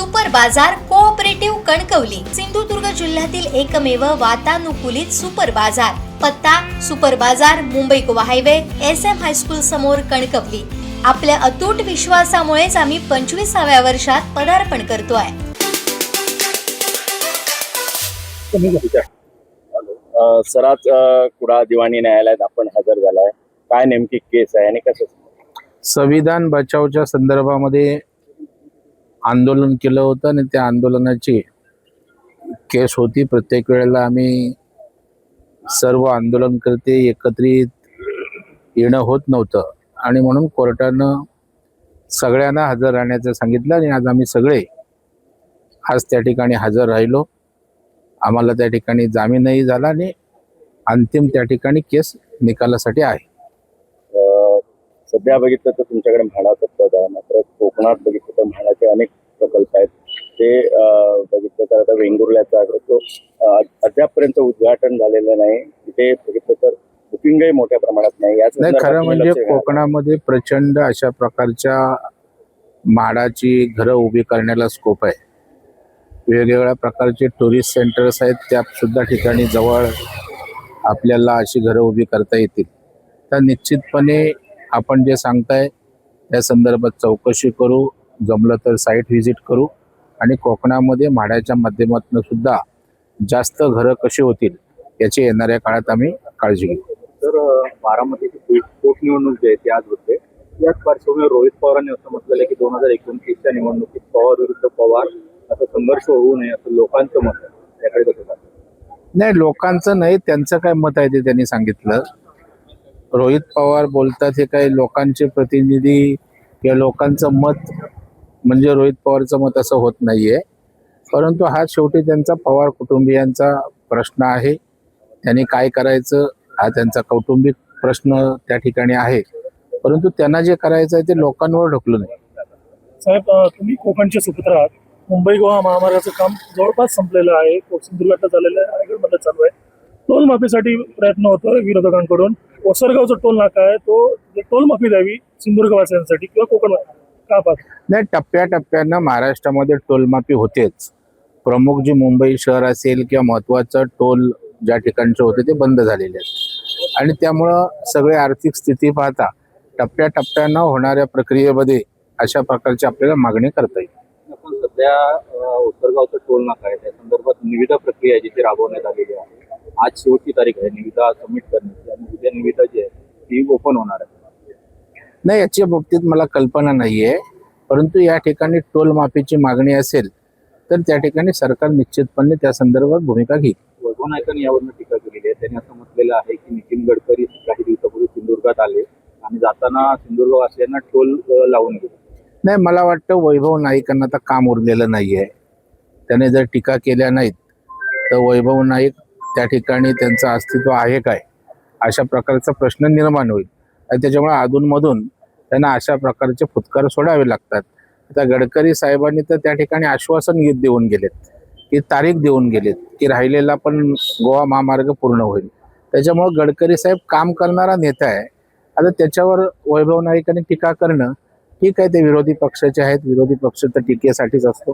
Super बाजार cooperative Kankavli Sindhudurg जिल्ह्यातील एकमेव वातानुकूलित सुपर बाजार। पत्ता सुपर बाजार Mumbai Goa highway SM high school समोर कणकवली। आपल्या अतूट विश्वासामुळेच आम्ही 25व्या वर्षात पदार्पण करतोय। सराज कुडाळ दिवाणी न्यायालयात आपण हजर झालाय। काय नेमकी केस आहे आणि कसं? संविधान बचावच्या संदर्भामध्ये आंदोलन केलं होतं आणि त्या आंदोलनाची केस होती। प्रत्येक वेळेला आम्ही सर्व आंदोलनकर्ते एकत्रित येणं होत नव्हतं आणि म्हणून कोर्टानं सगळ्यांना हजर राहण्याचं सांगितलं आणि आज आम्ही सगळे आज त्या ठिकाणी हजर राहिलो। आम्हाला त्या ठिकाणी जामीनही झाला आणि अंतिम त्या ठिकाणी केस निकालासाठी आहे। सध्या बघितलं तर तुमच्याकडे म्हाडाचं पद आहे, मात्र कोकणात बघितलं तर म्हाडाचे अनेक प्रकल्प आहेत। ते बघितलं तर आता वेंगुर्ल्याचा आहे तो अद्यापपर्यंत उद्घाटन झालेलं नाही। तिथे बघितलं तर बुकिंगही मोठ्या प्रमाणात नाही। खरं म्हणजे कोकणामध्ये प्रचंड अशा प्रकारच्या म्हाडाची घरं उभी करण्याला स्कोप आहे। वेगवेगळ्या प्रकारचे टुरिस्ट सेंटर्स आहेत, त्या सुद्धा ठिकाणी जवळ आपल्याला अशी घरं उभी करता येतील। तर निश्चितपणे आपण जे सांगताय त्या संदर्भात चौकशी करू, जमलं तर साईट व्हिजिट करू आणि कोकणामध्ये म्हाडाच्या माध्यमातून सुद्धा जास्त घरं कशी होतील याची येणाऱ्या काळात आम्ही काळजी घेऊ। तर बारामतीची पोटनिवडणूक जी आहे ती आज होते। याच पार्श्वभूमीवर रोहित पवारांनी असं म्हटलेलं आहे की 2029च्या निवडणुकीत पवार विरुद्ध पवार असा संघर्ष होऊ नये असं लोकांचं मत आहे। त्याकडे कसं पाहता? नाही, लोकांचं नाही, त्यांचं काय मत आहे ते त्यांनी सांगितलं। रोहित पवार बोलतात हे काही लोकांचे प्रतिनिधी किंवा लोकांचं मत म्हणजे रोहित पवारचं मत असं होत नाहीये, परंतु हा शेवटी त्यांचा पवार कुटुंबियांचा प्रश्न आहे। त्यांनी काय करायचं हा त्यांचा कौटुंबिक प्रश्न त्या ठिकाणी आहे, परंतु त्यांना जे करायचं आहे ते लोकांवर ढकलू नये। साहेब, तुम्ही कोकणचे सुपुत्र आहात। मुंबई गोवा महामार्गाचं काम जवळपास संपलेलं आहे, सिंधुदुर्गात झालेलं आहे, रायगडमध्ये चालू आहे। टोल माफीसाठी प्रयत्न होतोय विरोधकांकडून। ओसरगावचा टोल नाका आहे, तो टोल माफी द्यावी सिंधुदुर्गवासियांसाठी किंवा कोकण का पाहता? नाही, टप्प्याटप्प्यानं महाराष्ट्रामध्ये टोलमाफी होतेच। प्रमुख जी मुंबई शहर असेल किंवा महत्वाचं टोल ज्या ठिकाणचे होते ते बंद झालेले आहेत आणि त्यामुळं सगळे आर्थिक स्थिती पाहता टप्प्याटप्प्यानं होणाऱ्या प्रक्रियेमध्ये अशा प्रकारची आपल्याला मागणी करता येईल। आपण सध्या ओसरगावचं टोल नाका आहे त्या संदर्भात निविदा प्रक्रिया जिथे राबवण्यात आलेली आहे। आज शेवटची तारीख आहे निविदा सबमिट करण्याची आणि उद्या निविदा जी आहे ती ओपन होणार आहे। नाही, याच्या बाबतीत मला कल्पना नाहीये, परंतु या ठिकाणी टोल माफीची मागणी असेल तर त्या ठिकाणी सरकार निश्चितपणे त्या संदर्भात भूमिका घेईल। वैभव नाईकांनी यावरून टीका केलेली आहे। त्यांनी असं म्हटलेलं आहे की नितीन गडकरी काही दिवसापूर्वी सिंधुदुर्गात आले आणि जाताना सिंधुदुर्गवासियांना टोल लावून गेले। नाही, मला वाटतं वैभव नाईकांना आता काम उरलेलं नाहीये। त्याने जर टीका केल्या नाहीत तर वैभव नाईक त्या ठिकाणी त्यांचं अस्तित्व आहे काय अशा प्रकारचा प्रश्न निर्माण होईल आणि त्याच्यामुळे अधूनमधून त्यांना अशा प्रकारचे फुतकार सोडावे लागतात। आता गडकरी साहेबांनी तर त्या ठिकाणी आश्वासन देऊन गेलेत की तारीख देऊन गेलेत की राहिलेला पण गोवा महामार्ग पूर्ण होईल। त्याच्यामुळे गडकरी साहेब काम करणारा नेता आहे। आता त्याच्यावर वैभव नाईकांनी टीका करणं ठीक आहे, ते विरोधी पक्षाचे आहेत, विरोधी पक्ष तर टीकेसाठीच असतो।